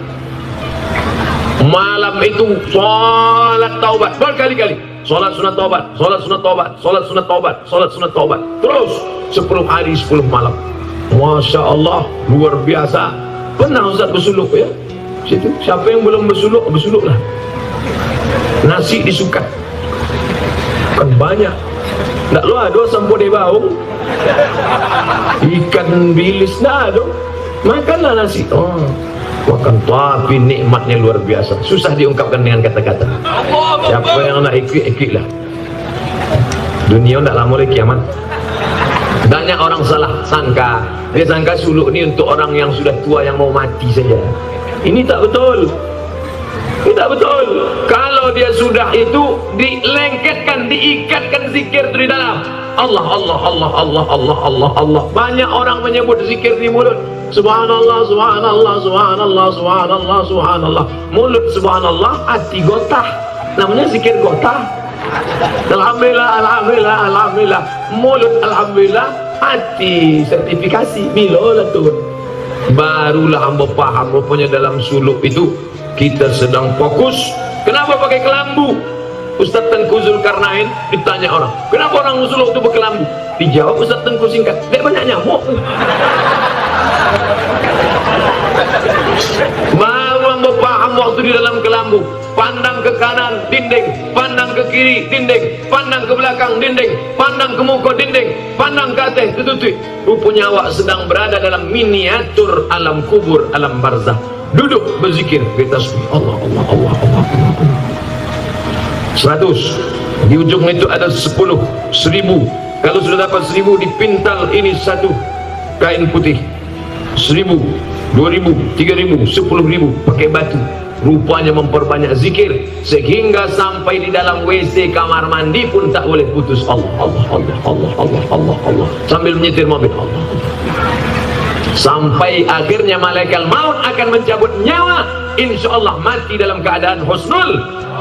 Malam itu salat taubat berkali-kali. Salat sunat taubat, salat sunat taubat, salat sunat taubat, salat sunat taubat. Terus 10 hari 10 malam. Masya Allah, luar biasa. Pernah Ustaz bersuluk ya? Situ. Siapa yang belum bersuluk, bersuluklah. Nasi disukat. Kan banyak. Tak lu ada sampo de baung. Ikan bilis dah ada. Makanlah nasi. Oh, makan tapi nikmatnya luar biasa. Susah diungkapkan dengan kata-kata. Siapa yang nak ikut-ikutlah. Dunia tak lama lagi kiamat. Banyak orang salah sangka. Dia sangka suluk ni untuk orang yang sudah tua yang mau mati saja. Ini tak betul. Ini tak betul. Kalau dia sudah itu dilengketkan, diikatkan zikir itu di dalam. Allah, Allah, Allah, Allah, Allah, Allah, Allah. Banyak orang menyebut zikir di mulut. Subhanallah, subhanallah, subhanallah, subhanallah, subhanallah. Mulut subhanallah, hati gotah. Namanya zikir gotah. Alhamdulillah, alhamdulillah, alhamdulillah. Mulut alhamdulillah, hati sertifikasi. Milolah tuh. Barulah hamba paham rupanya dalam suluk itu kita sedang fokus. Kenapa pakai kelambu? Ustaz Tengku Zulkarnain ditanya orang, kenapa orang suluk itu berkelambu? Dijawab Ustaz Tengku singkat, dia banyak nyamuk. kiri dinding, pandang ke belakang dinding, pandang ke muka dinding, pandang ke atas tutut. Rupanya awak sedang berada dalam miniatur alam kubur, alam barzah. Duduk berzikir, bertasbih Allah Allah Allah Allah Allah. 100, di ujung itu ada 10, 1000. Kalau sudah dapat 1000, dipintal ini satu kain putih. 1000, 2000, 3000, 10.000 pakai batu. Rupanya memperbanyak zikir sehingga sampai di dalam WC kamar mandi pun tak boleh putus Allah Allah Allah Allah Allah Allah Allah sambil menyetir mobil Allah Allah. Sampai akhirnya malaikat maut akan mencabut nyawa, insyaallah mati dalam keadaan husnul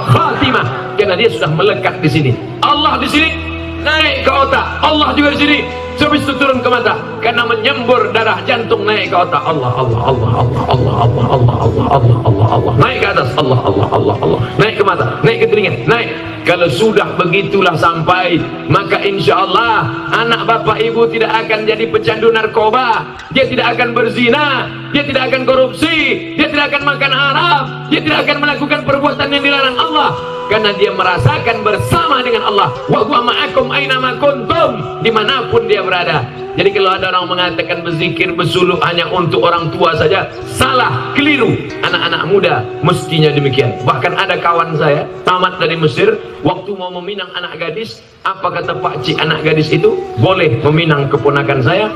khatimah, karena dia sudah melekat di sini. Allah di sini, naik ke otak, Allah juga di sini, habis itu turun ke mata karena menyembur darah jantung, naik ke otak Allah Allah Allah Allah Allah Allah Allah Allah Allah Allah Allah, naik ke atas Allah Allah Allah Allah, naik ke mata, naik ke telinga, naik. Kalau sudah begitulah sampai, maka insyaallah anak bapak ibu tidak akan jadi pecandu narkoba, dia tidak akan berzina, dia tidak akan korupsi, dia tidak akan makan haram, dia tidak akan melakukan perbuatan yang dilarang Allah, karena dia merasakan bersama dengan Allah. Wa huwa ma'akum aina ma kuntum, dimanapun dia berada. Jadi kalau ada orang mengatakan berzikir bersuluk hanya untuk orang tua saja, salah, keliru. Anak-anak muda mestinya demikian. Bahkan ada kawan saya tamat dari Mesir, waktu mau meminang anak gadis, apa kata Pak Cik anak gadis itu? Boleh meminang keponakan saya,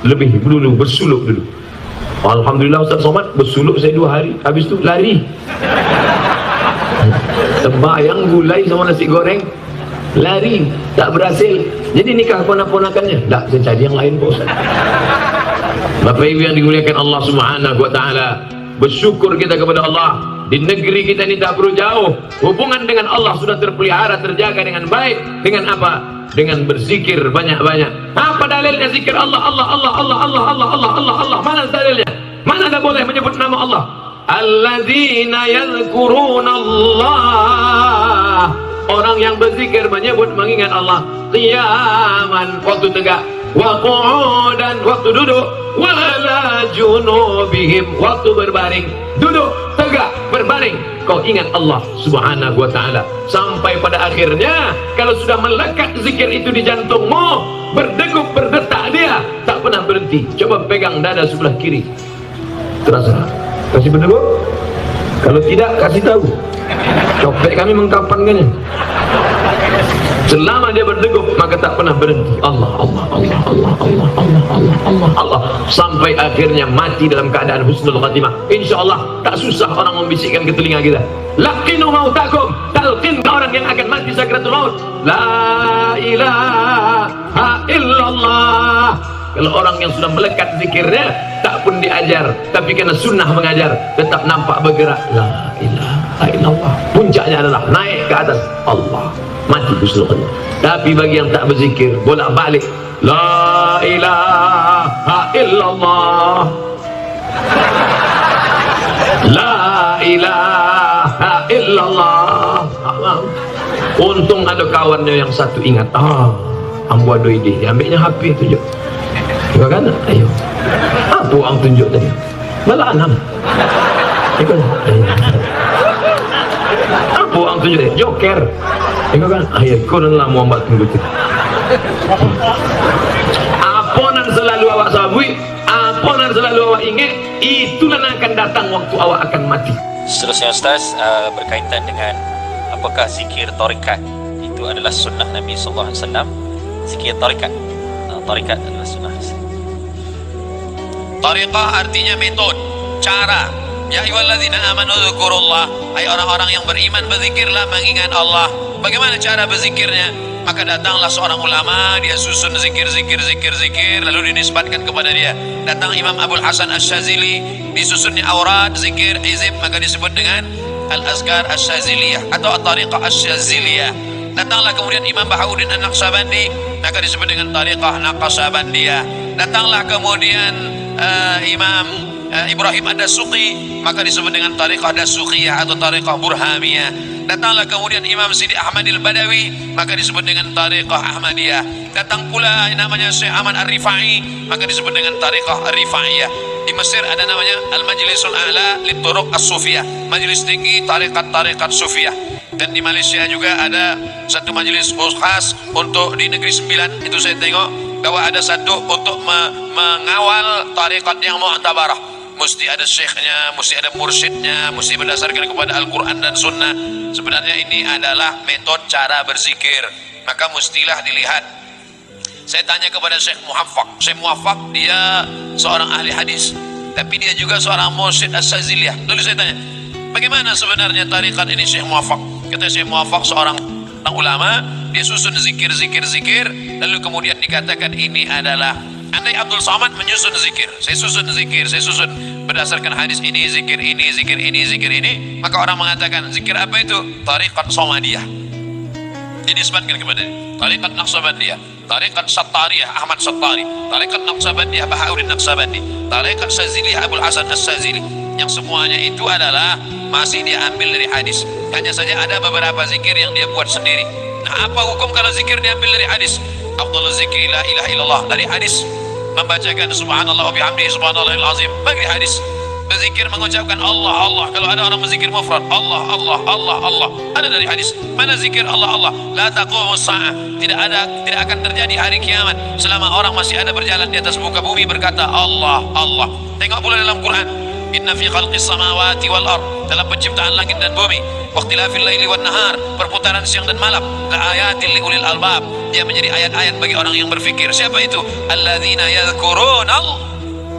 lebih dulu bersuluk dulu. Alhamdulillah Ustaz Somad, bersuluk saya 2 hari, habis itu lari. Sembahyang gulai sama nasi goreng, lari, tak berhasil. Jadi nikah ponak-ponakannya, tak, saya cari yang lain Pak Ustaz. Bapak Ibu yang dimuliakan Allah Subhanahu wa taala, bersyukur kita kepada Allah. Di negeri kita ini tak perlu jauh, hubungan dengan Allah sudah terpelihara, terjaga dengan baik. Dengan apa? Dengan berzikir banyak-banyak. Apa dalilnya zikir Allah Allah Allah Allah Allah Allah Allah Allah Allah? Mana dalilnya? Mana ada boleh menyebut nama Allah? Alladzina yadhkuruna Allah, orang yang berzikir menyebut mengingat Allah qiyaman, waktu tegak, wa qu'udan, waktu duduk, wa ala junubihim, waktu berbaring. Duduk, tegak, berbaring, kau ingat Allah Subhanahu wa ta'ala. Sampai pada akhirnya kalau sudah melekat zikir itu di jantungmu, berdegup, berdetak dia, tak pernah berhenti. Coba pegang dada sebelah kiri, terasa kasih berdegup. Kalau tidak, kasih tahu, copet kami mengkapankannya. Selama dia berdegup, maka tak pernah berhenti. Allah Allah Allah Allah Allah Allah Allah Allah Allah, sampai akhirnya mati dalam keadaan husnul khatimah. Insyaallah tak susah orang membisikkan ke telinga kita, laqinu mautakum, talqin ke orang yang akan mati sakratul maut, la ilaha illallah. Kalau orang yang sudah melekat zikirnya, tak pun diajar, tapi karena sunnah mengajar, tetap nampak bergerak. La ilaha illallah. Puncaknya adalah naik ke atas Allah, mati husnul khatimah. Tapi bagi yang tak berzikir, bolak-balik la ilaha illallah, la ilaha illallah. Untung ada kawannya yang satu ingat, ambu ada ide, ambilnya HP tu je. Juga kan? Ayo. Apa orang tunjuk tadi? Malah 6. Ikut. Apa orang tunjuk tadi? Joker. Ikut kan? Ayo, kau adalah Muhammad tunggu tu. Apa yang selalu awak sabui, apa yang selalu awak ingat, itulah yang akan datang waktu awak akan mati. Seterusnya Ustaz, berkaitan dengan apakah zikir tarikat itu adalah sunnah Nabi sallallahu alaihi wasallam. Zikir tarikat, tarikat adalah sunnah. Tariqah artinya metode, cara. Ya ayyuhalladzina amanu dzkurullah, hai orang-orang yang beriman, berzikirlah mengingat Allah. Bagaimana cara berzikirnya? Maka datanglah seorang ulama, dia susun zikir lalu dinisbatkan kepada dia. Datang Imam Abul Hasan Asy-Syadzili, disusunnya aurat, zikir, hizib, maka disebut dengan Al-Azkar Asy-Syadziliyah atau At-Tariqah Asy-Syadziliyah. Datanglah kemudian Imam Bahauddin An-Naqsabandi, maka disebut dengan Tariqah Naqsabandiyah. Datanglah kemudian Imam Ibrahim Ad-Dasuqi, maka disebut dengan Tariqah Dasuqiyah atau Tariqah Burhamiyah. Datanglah kemudian Imam Sidi Ahmad Al-Badawi, maka disebut dengan Tariqah Ahmadiyah. Datang pula namanya Syekh Ahmad Ar-Rifai, maka disebut dengan Tariqah Ar-Rifaiyah. Di Mesir ada namanya Al-Majlisul A'la Lit-Turuq As-Sufiyah, majlis tinggi tarikat-tarikat Sufiyah. Dan di Malaysia juga ada satu majelis khas untuk di Negeri Sembilan, itu saya tengok bahwa ada satu untuk mengawal tarikat yang mu'tabarah. Mesti ada syekhnya, mesti ada mursyidnya, mesti berdasarkan kepada Al-Quran dan Sunnah. Sebenarnya ini adalah metode cara berzikir, maka mestilah dilihat. Saya tanya kepada Syekh Muwaffaq. Syekh Muwaffaq dia seorang ahli hadis, tapi dia juga seorang mursyid as-Saziliyah. Lalu saya tanya, bagaimana sebenarnya tarikat ini Syekh Muwaffaq? Kata Syekh Muwaffaq seorang ulama, dia susun zikir, lalu kemudian dikatakan ini adalah, andai Abdul Somad menyusun zikir, saya susun zikir, saya susun berdasarkan hadis ini, zikir ini, zikir ini, zikir ini, maka orang mengatakan zikir apa itu? Tarikat Somadiyah. Ini disebutkan kepada ini, tarikat Naqsabandiyah, tarikat Sattariyah Ahmad Sattari, tarikat Naqsabandiyah Bahauddin Naqsabandi, tarikat Saziliyah Abul Hasan As-Sazili. Yang semuanya itu adalah masih diambil dari hadis. Hanya saja ada beberapa zikir yang dia buat sendiri. Nah, apa hukum kalau zikir diambil dari hadis? Afdhalul zikri la ilaha illallah, dari hadis. Membacakan subhanallah wa bihamdihi subhanallahil azim, bagi hadis. Berzikir mengucapkan Allah Allah, kalau ada orang berzikir mufrad Allah Allah Allah Allah, ada dari hadis. Mana zikir Allah Allah? La taqumus saah, tidak akan terjadi hari kiamat selama orang masih ada berjalan di atas muka bumi berkata Allah Allah. Tengok pula dalam Quran, inna fi khalqis samawati wal ard, dalam penciptaan langit dan bumi, waqtilafil laili wan nahar, perputaran siang dan malam, la ayatil liulil albab, dia menjadi ayat-ayat bagi orang yang berfikir. Siapa itu? Alladzina yadhkuruna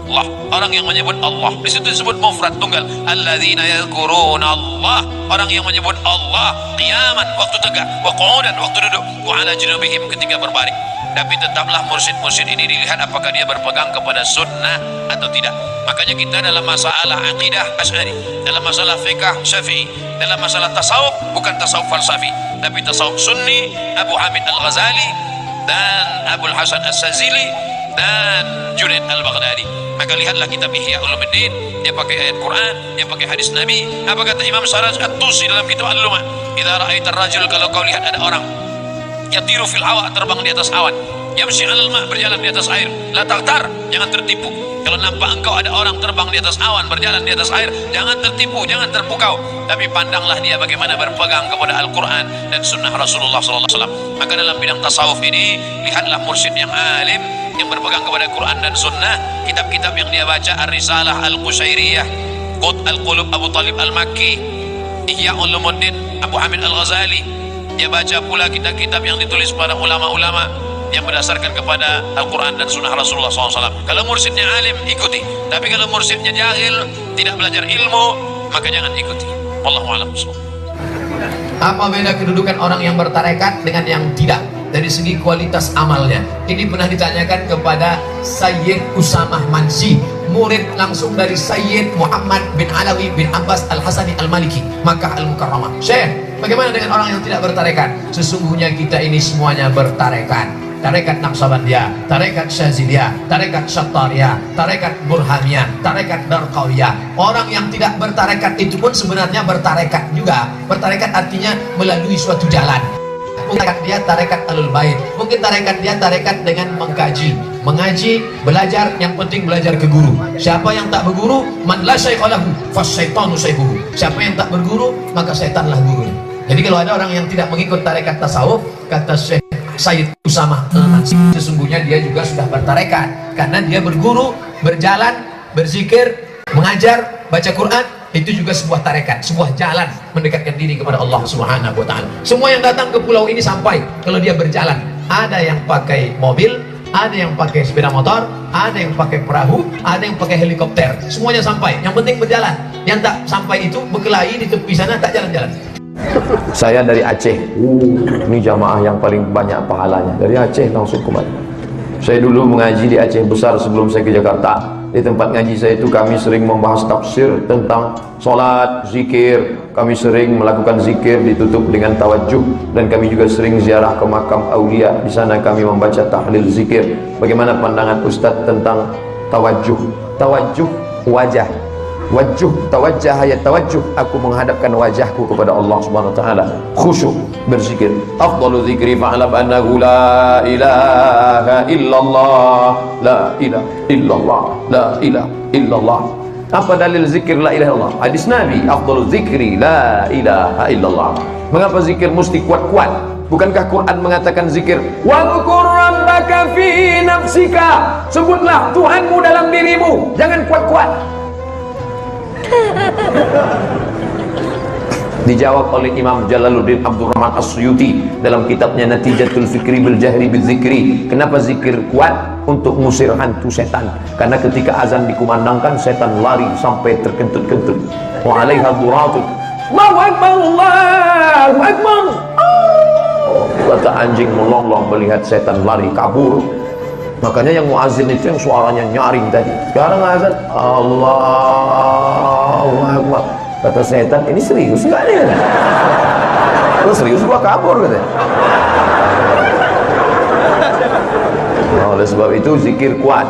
Allah, orang yang menyebut Allah. Di situ disebut mufrad tunggal, alladzina yadhkuruna Allah, orang yang menyebut Allah qiyaman, waktu tegak, wa qu'udan, waktu duduk, wa ala junubihim, ketika berbaring. Tapi tetaplah mursyid-mursyid ini dilihat apakah dia berpegang kepada sunnah atau tidak. Makanya kita dalam masalah akidah Asy'ari, dalam masalah fiqh Syafi'i, dalam masalah tasawuf, bukan tasawuf falsafi, tapi tasawuf sunni, Abu Hamid Al-Ghazali dan Abul Hasan As-Sazili dan Junaid Al-Baghdadi. Maka lihatlah kitab Ihya Ulumuddin, dia pakai ayat Quran, dia pakai hadis Nabi. Apa kata Imam Saraj At-Tusi dalam kitab Al-Lumah? Idza ra'aitar rajul, kalau kau lihat ada orang yatiru fil hawa, terbang di atas awan, yamshi 'alal ma', berjalan di atas air, la taghtar, jangan tertipu. Kalau nampak engkau ada orang terbang di atas awan, berjalan di atas air, jangan tertipu, jangan terpukau, tapi pandanglah dia bagaimana berpegang kepada Al-Quran dan sunnah Rasulullah SAW. Maka dalam bidang tasawuf ini, lihatlah mursyid yang alim, yang berpegang kepada Quran dan sunnah. Kitab-kitab yang dia baca, Ar-Risalah Al-Qushairiyah, Qut Al-Qulub Abu Talib Al-Makki, Ihya Ulumuddin Abu Hamid Al-Ghazali. Dia baca pula kitab-kitab yang ditulis para ulama-ulama yang berdasarkan kepada Al-Quran dan sunnah Rasulullah SAW. Kalau mursyidnya alim, ikuti. Tapi kalau mursyidnya jahil, tidak belajar ilmu, maka jangan ikuti. Wallahu a'lam. Apa beda kedudukan orang yang bertarekat dengan yang tidak dari segi kualitas amalnya? Ini pernah ditanyakan kepada Sayyid Usamah Mansi, murid langsung dari Sayyid Muhammad bin Alawi bin Abbas Al-Hasani Al-Maliki, Makkah Al-Mukarramah. Syekh, bagaimana dengan orang yang tidak bertarekat? Sesungguhnya kita ini semuanya bertarekat. Tarekat Naqsabandiyah, tarekat Syaziliyah, tarekat Sattariyah, tarekat Burhaniyah, tarekat Darqawiyah. Orang yang tidak bertarekat itu pun sebenarnya bertarekat juga. Bertarekat artinya melalui suatu jalan. Mungkin dia tarekat Ahlul Bait, mungkin tarekat dia tarekat dengan mengkaji, mengaji, belajar, yang penting belajar ke guru. Siapa yang tak berguru, man la syaikha lahu fasyaitanu syaikhuhu. Siapa yang tak berguru, maka syaitanlah gurunya. Jadi kalau ada orang yang tidak mengikut tarekat tasawuf, kata Syekh Sayyid Usamah Al-Mansi, sesungguhnya dia juga sudah bertarekat, karena dia berguru, berjalan, berzikir, mengajar, baca Quran. Itu juga sebuah tarekat, sebuah jalan mendekatkan diri kepada Allah Subhanahu wa ta'ala. Semua yang datang ke pulau ini sampai kalau dia berjalan. Ada yang pakai mobil, ada yang pakai sepeda motor, ada yang pakai perahu, ada yang pakai helikopter. Semuanya sampai, yang penting berjalan. Yang tak sampai itu berkelahi di tepi sana, tak jalan-jalan. Saya dari Aceh. Ini jamaah yang paling banyak pahalanya. Dari Aceh langsung kembali. Saya dulu mengaji di Aceh Besar sebelum saya ke Jakarta. Di tempat ngaji saya itu kami sering membahas tafsir tentang solat, zikir. Kami sering melakukan zikir ditutup dengan tawajuh, dan kami juga sering ziarah ke makam aulia. Di sana kami membaca tahlil zikir. Bagaimana pandangan Ustaz tentang tawajuh? Tawajuh wajah. Wajuh, tawajjah, ayat tawajuh, aku menghadapkan wajahku kepada Allah Subhanahu wa taala, khusyuk berzikir. Afdalu dzikri fa'lam annahu la ilaha illallah, la ilaha illallah, la ilaha illallah. Apa dalil zikir la ilaha illallah? Hadis Nabi, afdhaluz zikri la ilaha illallah. Mengapa zikir mesti kuat-kuat? Bukankah Quran mengatakan zikir wadhkur rabbaka fi nafsika, sebutlah Tuhanmu dalam dirimu, jangan kuat-kuat. Dijawab oleh Imam Jalaluddin Abdurrahman As-Suyuti dalam kitabnya Natijatul Fikri bil Jahri bil Zikri. Kenapa zikir kuat? Untuk mengusir hantu setan. Karena ketika azan dikumandangkan, setan lari sampai terkentut-kentut. Wa 'alaiha duratun. Allahu akbar, Allahu akbar. Oh, kata anjing melonglong melihat setan lari kabur. Makanya yang muazin itu yang suaranya nyaring tadi. Sekarang azan Allahu akbar. Kata setan, ini serius enggak nih? Kalau serius gua kabur katanya. Oleh sebab itu zikir kuat.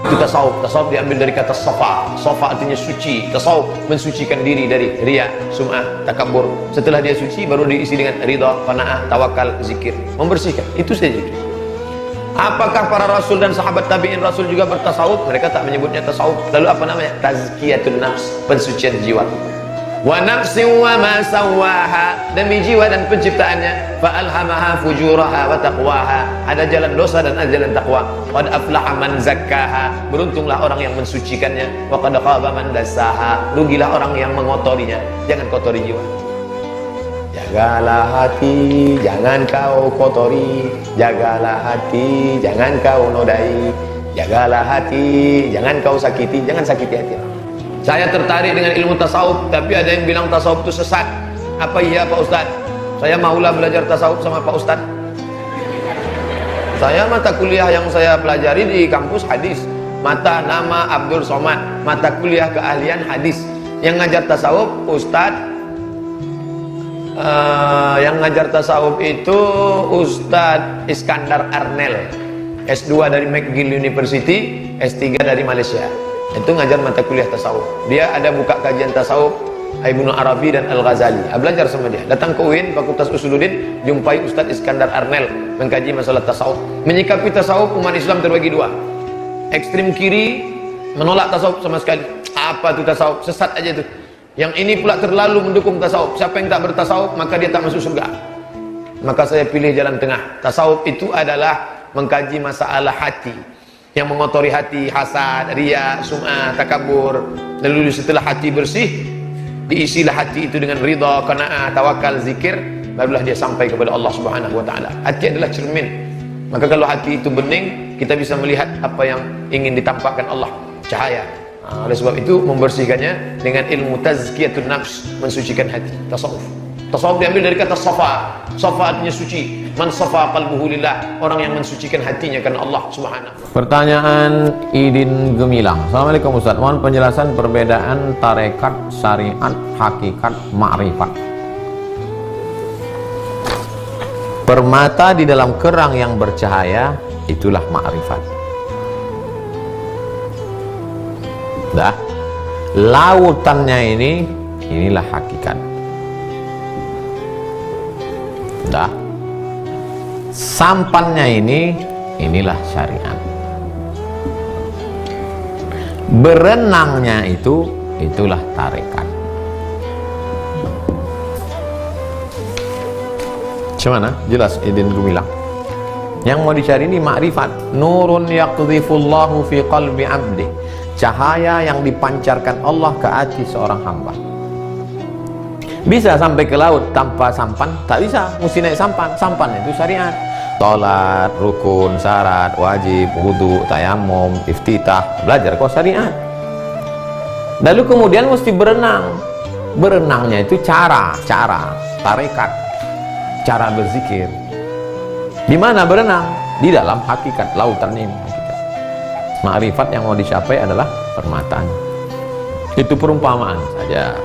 Itu tasawuf. Tasawuf diambil dari kata safa. Safa artinya suci. Tasawuf mensucikan diri dari riya, sum'ah, takabur. Setelah dia suci baru diisi dengan ridha, qanaah, tawakal, zikir. Membersihkan. Itu saja. Apakah para rasul dan sahabat tabi'in rasul juga bertasawuf? Mereka tak menyebutnya tasawuf. Lalu apa namanya? Tazkiyatun nafs, pensucian jiwa. Wa nafsin wa ma sawaha, demi jiwa dan penciptaannya, fa alhamaha fujuraha wa taqwaha, ada jalan dosa dan ada jalan takwa. Qad aflaha man zakkaha, beruntunglah orang yang mensucikannya. Wa qad khaba man dassaha, rugilah orang yang mengotorinya. Jangan kotori jiwa. Jagalah hati, jangan kau kotori. Jagalah hati, jangan kau nodai. Jagalah hati, jangan kau sakiti. Jangan sakiti hati orang. Saya tertarik dengan ilmu tasawuf, tapi ada yang bilang tasawuf itu sesat. Apa iya Pak Ustaz? Saya maulah belajar tasawuf sama Pak Ustaz. Saya mata kuliah yang saya pelajari di kampus hadis. Mata nama Abdul Somad, mata kuliah keahlian hadis. Yang ngajar tasawuf Ustaz, yang ngajar tasawuf itu Ustaz Iskandar Arnel, S2 dari McGill University, S3 dari Malaysia. Itu ngajar mata kuliah tasawuf. Dia ada buka kajian tasawuf Ibnu Arabi dan Al-Ghazali. Belajar sama dia. Datang ke UIN, Fakultas Usuluddin, jumpai Ustaz Iskandar Arnel mengkaji masalah tasawuf. Menyikapi tasawuf, umat Islam terbagi dua. Ekstrim kiri menolak tasawuf sama sekali. Apa itu tasawuf? Sesat aja itu. Yang ini pula terlalu mendukung tasawuf. Siapa yang tak bertasawuf, maka dia tak masuk surga. Maka saya pilih jalan tengah. Tasawuf itu adalah mengkaji masalah hati, yang mengotori hati, hasad, riya, sum'ah, takabur. Lalu setelah hati bersih, diisilah hati itu dengan ridha, qanaah, tawakal, zikir, barulah dia sampai kepada Allah Subhanahu wa taala. Hati adalah cermin. Maka kalau hati itu bening, kita bisa melihat apa yang ingin ditampakkan Allah, cahaya. Oleh sebab itu membersihkannya dengan ilmu tazkiyatun nafs, mensucikan hati, tasawuf. Tasawuf diambil dari kata safa. Safa artinya suci. Man safa qalbuhu lillah, orang yang mensucikan hatinya karena Allah Subhanahu. Pertanyaan Idin Gemilang. Assalamualaikum Ustaz, mohon penjelasan perbedaan tarekat, syariat, hakikat, ma'rifat. Permata di dalam kerang yang bercahaya, itulah ma'rifat. Dah. Lautannya inilah hakikat. Dah. Sampannya inilah syariat. Berenangnya itulah tarekat. Gimana? Jelas Idin Gumilang. Yang mau dicari ini ma'rifat. Nurun yaqdhifullahu fi qalbi 'abdi. Cahaya yang dipancarkan Allah ke hati seorang hamba. Bisa sampai ke laut tanpa sampan? Tak bisa, mesti naik sampan. Sampan itu syariat. Sholat, rukun, syarat, wajib, wudu, tayamum, iftitah. Belajar kok syariat. Lalu kemudian mesti berenang. Berenangnya itu cara tarekat, cara berzikir. Di mana berenang? Di dalam hakikat, lautan ini hakikat. Ma'rifat yang mau dicapai adalah permataan. Itu perumpamaan saja.